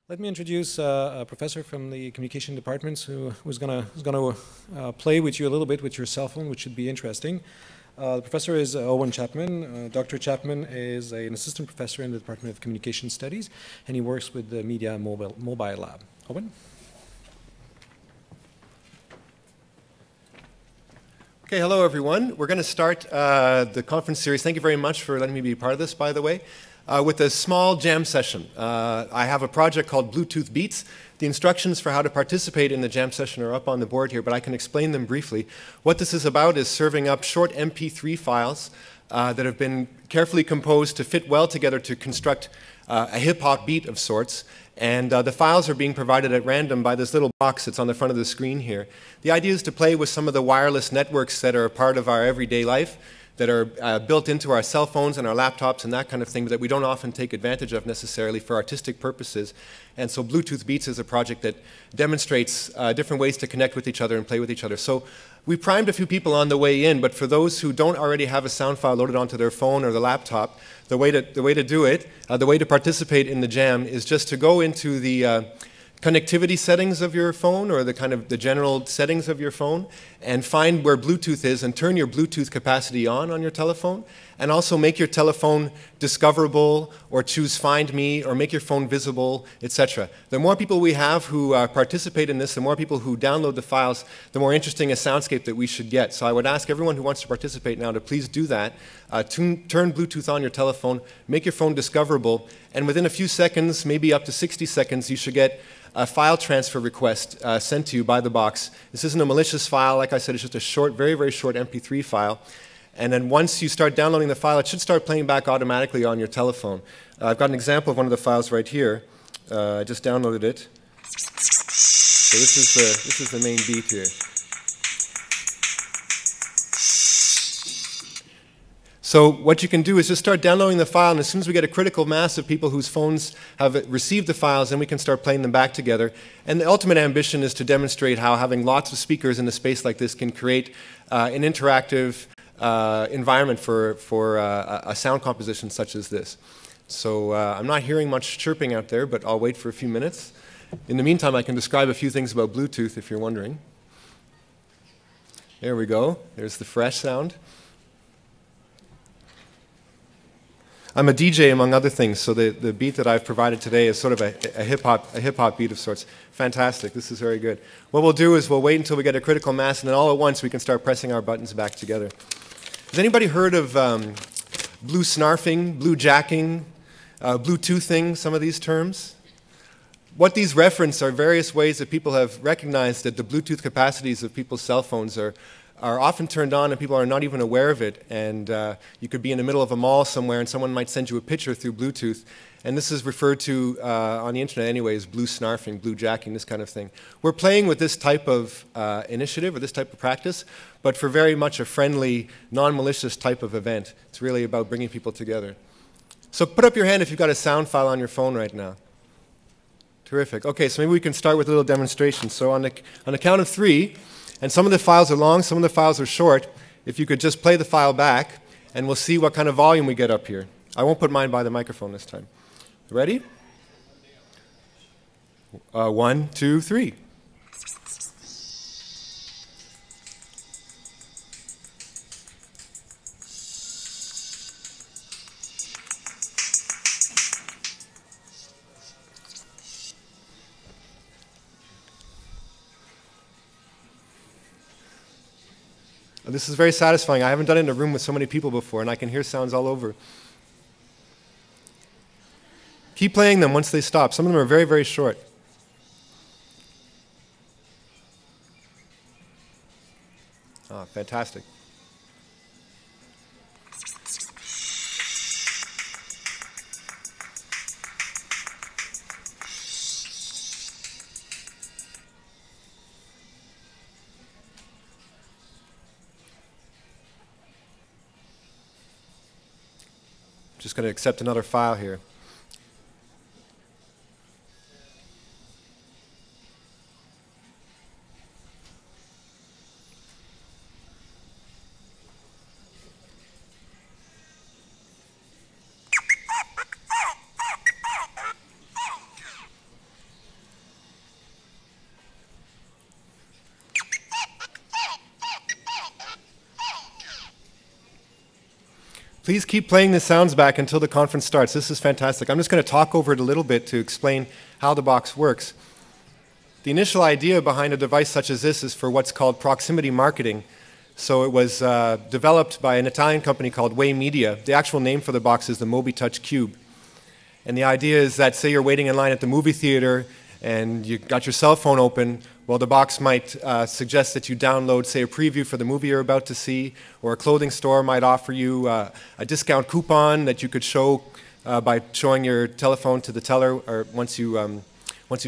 Let me introduce a professor from the communication departments who's gonna play with you a little bit with your cell phone, which should be interesting. The professor is Owen Chapman. Dr. Chapman is an assistant professor in the Department of Communication Studies, and he works with the Media Mobile Lab. Owen? Okay, hello everyone. We're going to start the conference series. Thank you very much for letting me be part of this, by the way, with a small jam session. I have a project called Bluetooth Beats. The instructions for how to participate in the jam session are up on the board here, but I can explain them briefly. What this is about is serving up short MP3 files that have been carefully composed to fit well together to construct a hip-hop beat of sorts. And the files are being provided at random by this little box that's on the front of the screen here. The idea is to play with some of the wireless networks that are a part of our everyday life, that are built into our cell phones and our laptops and that kind of thing, that we don't often take advantage of necessarily for artistic purposes. And so Bluetooth Beats is a project that demonstrates different ways to connect with each other and play with each other. So we primed a few people on the way in, but for those who don't already have a sound file loaded onto their phone or the laptop, the way to do it, the way to participate in the jam is just to go into the connectivity settings of your phone, or the general settings of your phone, and find where Bluetooth is and turn your Bluetooth capacity on your telephone, and also make your telephone discoverable, or choose Find Me, or make your phone visible, etc. The more people we have who participate in this, the more people who download the files, the more interesting a soundscape that we should get. So I would ask everyone who wants to participate now to please do that. Turn Bluetooth on your telephone, make your phone discoverable, and within a few seconds, maybe up to 60 seconds, you should get a file transfer request sent to you by the box. This isn't a malicious file. Like I said, it's just a short, very, very short MP3 file. And then once you start downloading the file, it should start playing back automatically on your telephone. I've got an example of one of the files right here. I just downloaded it. So this is the main beat here. So what you can do is just start downloading the file, and as soon as we get a critical mass of people whose phones have received the files, then we can start playing them back together. And the ultimate ambition is to demonstrate how having lots of speakers in a space like this can create an interactive environment for a sound composition such as this. So I'm not hearing much chirping out there, but I'll wait for a few minutes. In the meantime, I can describe a few things about Bluetooth if you're wondering. There we go. There's the fresh sound. I'm a DJ, among other things, so the beat that I've provided today is sort of a hip-hop beat of sorts. Fantastic. This is very good. What we'll do is we'll wait until we get a critical mass, and then all at once we can start pressing our buttons back together. Has anybody heard of blue snarfing, blue jacking, Bluetoothing, some of these terms? What these reference are various ways that people have recognized that the Bluetooth capacities of people's cell phones are often turned on and people are not even aware of it. And you could be in the middle of a mall somewhere and someone might send you a picture through Bluetooth. And this is referred to on the internet anyways, blue snarfing, blue jacking, this kind of thing. We're playing with this type of initiative or this type of practice, but for very much a friendly, non-malicious type of event. It's really about bringing people together. So put up your hand if you've got a sound file on your phone right now. Terrific. Okay, so maybe we can start with a little demonstration. So on the count of 3, and some of the files are long, some of the files are short. If you could just play the file back, and we'll see what kind of volume we get up here. I won't put mine by the microphone this time. Ready? 1, 2, 3. This is very satisfying. I haven't done it in a room with so many people before, and I can hear sounds all over. Keep playing them once they stop. Some of them are very, very short. Ah, fantastic. Just going to accept another file here. Please keep playing the sounds back until the conference starts. This is fantastic. I'm just going to talk over it a little bit to explain how the box works. The initial idea behind a device such as this is for what's called proximity marketing. So it was developed by an Italian company called Way Media. The actual name for the box is the MobiTouch Cube. And the idea is that, say you're waiting in line at the movie theater and you got your cell phone open, well, the box might suggest that you download, say, a preview for the movie you're about to see, or a clothing store might offer you a discount coupon that you could show by showing your telephone to the teller, or once you've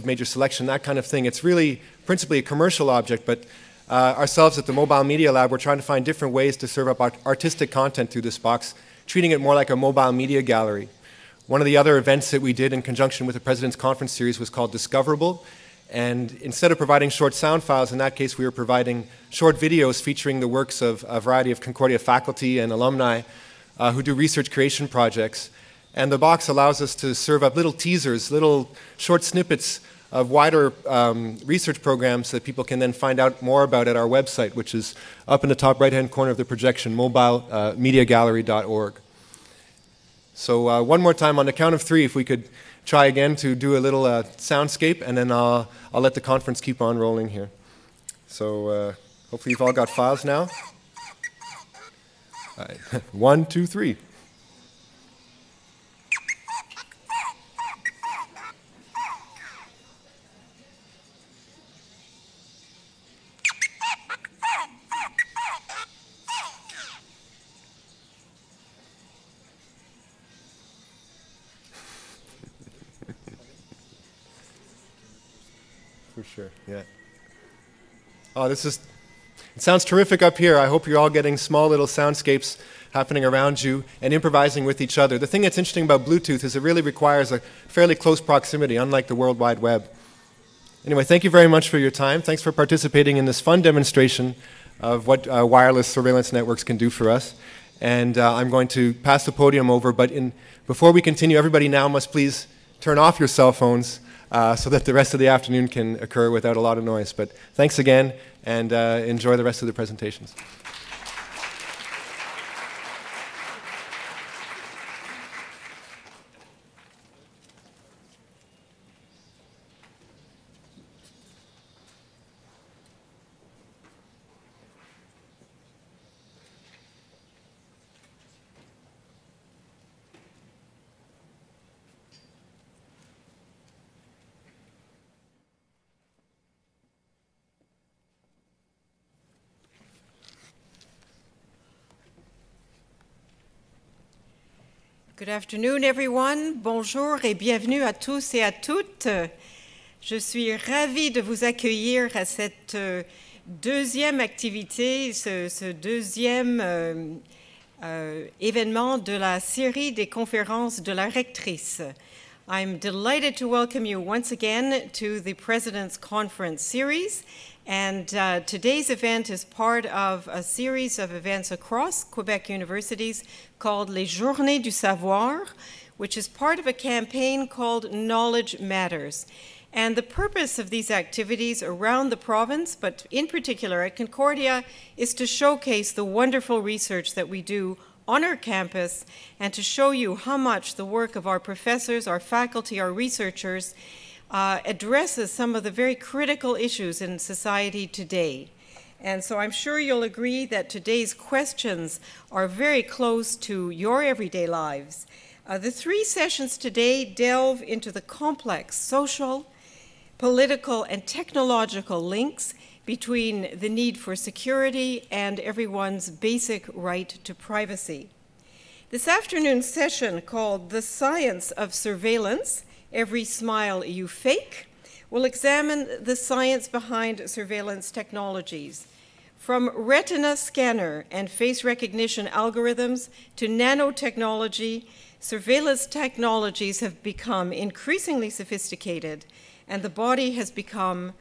made your selection, that kind of thing. It's really principally a commercial object, but ourselves at the Mobile Media Lab, we're trying to find different ways to serve up artistic content through this box, treating it more like a mobile media gallery. One of the other events that we did in conjunction with the President's Conference Series was called Discoverable. And instead of providing short sound files, in that case we were providing short videos featuring the works of a variety of Concordia faculty and alumni who do research creation projects. And the box allows us to serve up little teasers, little short snippets of wider research programs that people can then find out more about at our website, which is up in the top right-hand corner of the projection, mobilemediagallery.org. So one more time, on the count of 3, if we could try again to do a little soundscape, and then I'll let the conference keep on rolling here. So hopefully you've all got files now. All right. 1, 2, 3. For sure, yeah. Oh, it sounds terrific up here. I hope you're all getting small little soundscapes happening around you and improvising with each other. The thing that's interesting about Bluetooth is it really requires a fairly close proximity, unlike the World Wide Web. Anyway, thank you very much for your time. Thanks for participating in this fun demonstration of what wireless surveillance networks can do for us. And I'm going to pass the podium over, but before we continue, everybody now must please turn off your cell phones so that the rest of the afternoon can occur without a lot of noise. But thanks again, and enjoy the rest of the presentations. Good afternoon, everyone. Bonjour et bienvenue à tous et à toutes. Je suis ravie de vous accueillir à cette deuxième activité, ce deuxième événement de la série des conférences de la rectrice. I'm delighted to welcome you once again to the President's Conference series. And today's event is part of a series of events across Quebec universities called Les Journées du Savoir, which is part of a campaign called Knowledge Matters. And the purpose of these activities around the province, but in particular at Concordia, is to showcase the wonderful research that we do on our campus and to show you how much the work of our professors, our faculty, our researchers addresses some of the very critical issues in society today. And so I'm sure you'll agree that today's questions are very close to your everyday lives. The 3 sessions today delve into the complex social, political, and technological links between the need for security and everyone's basic right to privacy. This afternoon's session, called The Science of Surveillance, Every Smile You Fake, will examine the science behind surveillance technologies. From retina scanner and face recognition algorithms to nanotechnology, surveillance technologies have become increasingly sophisticated, and the body has become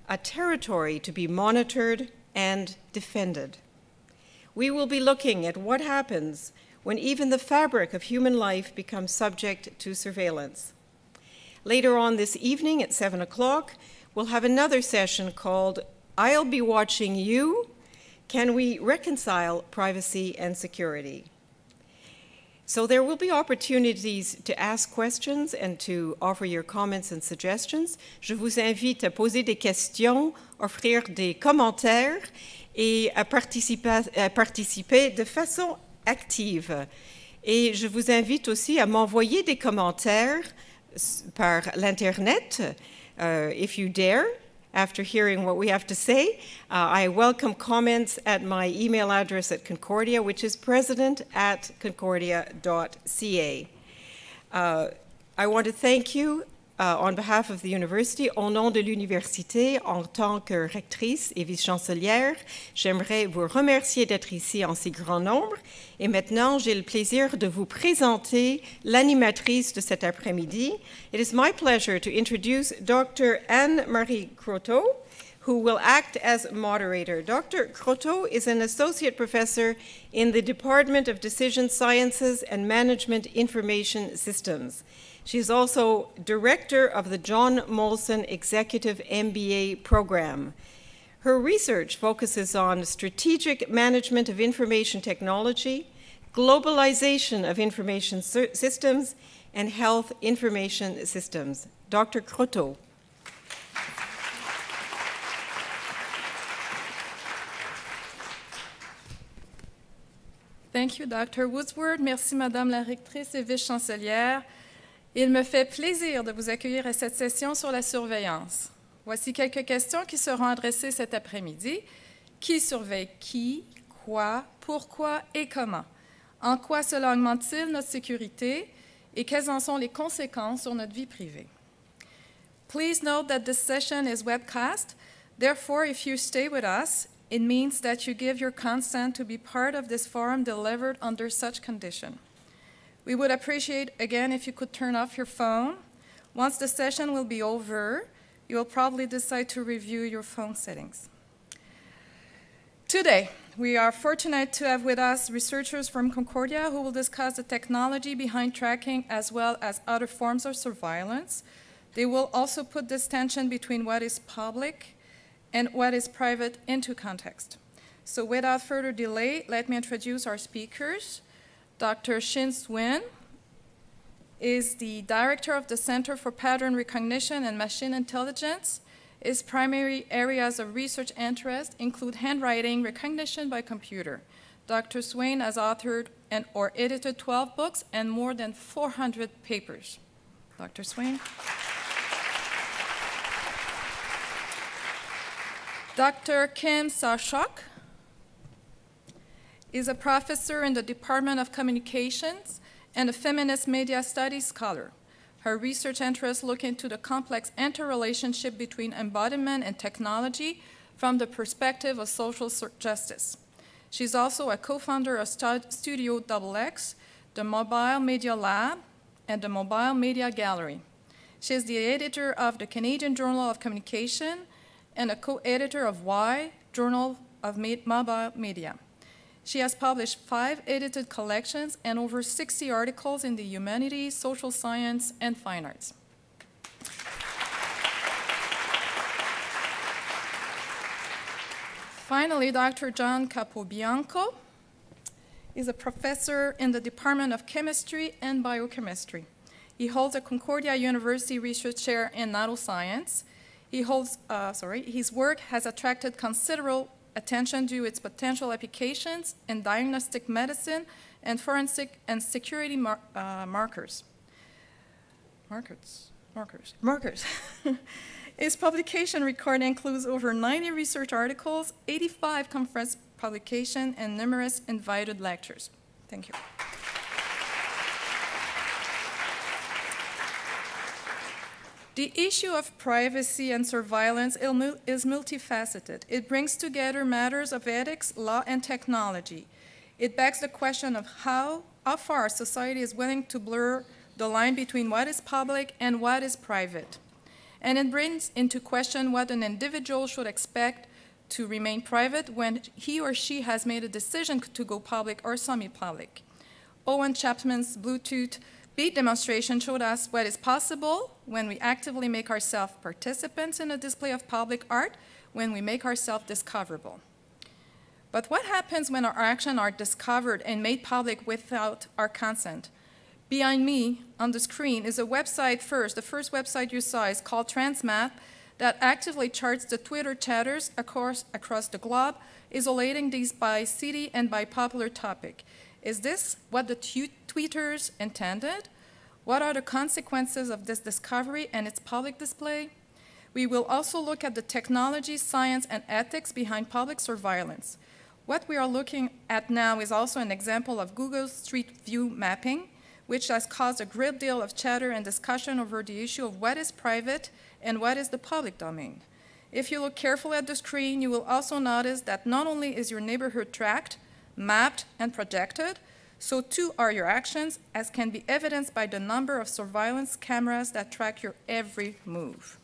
a territory to be monitored and defended. We will be looking at what happens when even the fabric of human life becomes subject to surveillance. Later on this evening at 7 o'clock, we'll have another session called I'll Be Watching You. Can we reconcile privacy and security? So there will be opportunities to ask questions and to offer your comments and suggestions. Je vous invite à poser des questions, offrir des commentaires et à participer de façon active. Et je vous invite aussi à m'envoyer des commentaires par l'Internet, if you dare. After hearing what we have to say, I welcome comments at my email address at Concordia, which is president@concordia.ca. I want to thank you on behalf of the university, au nom de l'université, en tant que rectrice et vice-chancelière. J'aimerais vous remercier d'être ici en si grand nombre. Et maintenant, j'ai le plaisir de vous présenter l'animatrice de cet après-midi. It is my pleasure to introduce Dr. Anne-Marie Croteau, who will act as moderator. Dr. Croteau is an associate professor in the Department of Decision Sciences and Management Information Systems. She is also director of the John Molson Executive MBA program. Her research focuses on strategic management of information technology, globalization of information systems, and health information systems. Dr. Croteau. Thank you, Dr. Woodsworth. Merci, Madame la rectrice et vice-chancelière. Il me fait plaisir de vous accueillir à cette session sur la surveillance. Voici quelques questions qui seront adressées cet après-midi. Qui surveille qui, quoi, pourquoi et comment? En quoi cela augmente-t-il notre sécurité et quelles en sont les conséquences sur notre vie privée? Please note that this session is webcast. Therefore, if you stay with us, it means that you give your consent to be part of this forum delivered under such condition. We would appreciate, again, if you could turn off your phone. Once the session will be over, you will probably decide to review your phone settings. Today, we are fortunate to have with us researchers from Concordia who will discuss the technology behind tracking as well as other forms of surveillance. They will also put this tension between what is public and what is private into context. So without further delay, let me introduce our speakers. Dr. Suen is the director of the Center for Pattern Recognition and Machine Intelligence. His primary areas of research interest include handwriting recognition by computer. Dr. Suen has authored or edited 12 books and more than 400 papers. Dr. Suen. Dr. Kim Sawchuk is a professor in the Department of Communications and a feminist media studies scholar. Her research interests look into the complex interrelationship between embodiment and technology from the perspective of social justice. She's also a co-founder of Studio XX, the Mobile Media Lab, and the Mobile Media Gallery. She is the editor of the Canadian Journal of Communication and a co-editor of Y, Journal of Mobile Media. She has published 5 edited collections and over 60 articles in the humanities, social science, and fine arts. Finally, Dr. John Capobianco is a professor in the Department of Chemistry and Biochemistry. He holds a Concordia University Research Chair in Nanoscience. His work has attracted considerable attention to its potential applications in diagnostic medicine and forensic and security markers. His publication record includes over 90 research articles, 85 conference publications, and numerous invited lectures. Thank you. The issue of privacy and surveillance is multifaceted. It brings together matters of ethics, law, and technology. It begs the question of how far society is willing to blur the line between what is public and what is private. And it brings into question what an individual should expect to remain private when he or she has made a decision to go public or semi-public. Owen Chapman's Bluetooth Beat demonstration showed us what is possible when we actively make ourselves participants in a display of public art, when we make ourselves discoverable. But what happens when our actions are discovered and made public without our consent? Behind me on the screen is a website first. The first website you saw is called Transmap that actively charts the Twitter chatters across the globe, isolating these by city and by popular topic. Is this what the tweeters intended? What are the consequences of this discovery and its public display? We will also look at the technology, science, and ethics behind public surveillance. What we are looking at now is also an example of Google Street View mapping, which has caused a great deal of chatter and discussion over the issue of what is private and what is the public domain. If you look carefully at the screen, you will also notice that not only is your neighborhood tracked, mapped, and projected, so too are your actions, as can be evidenced by the number of surveillance cameras that track your every move.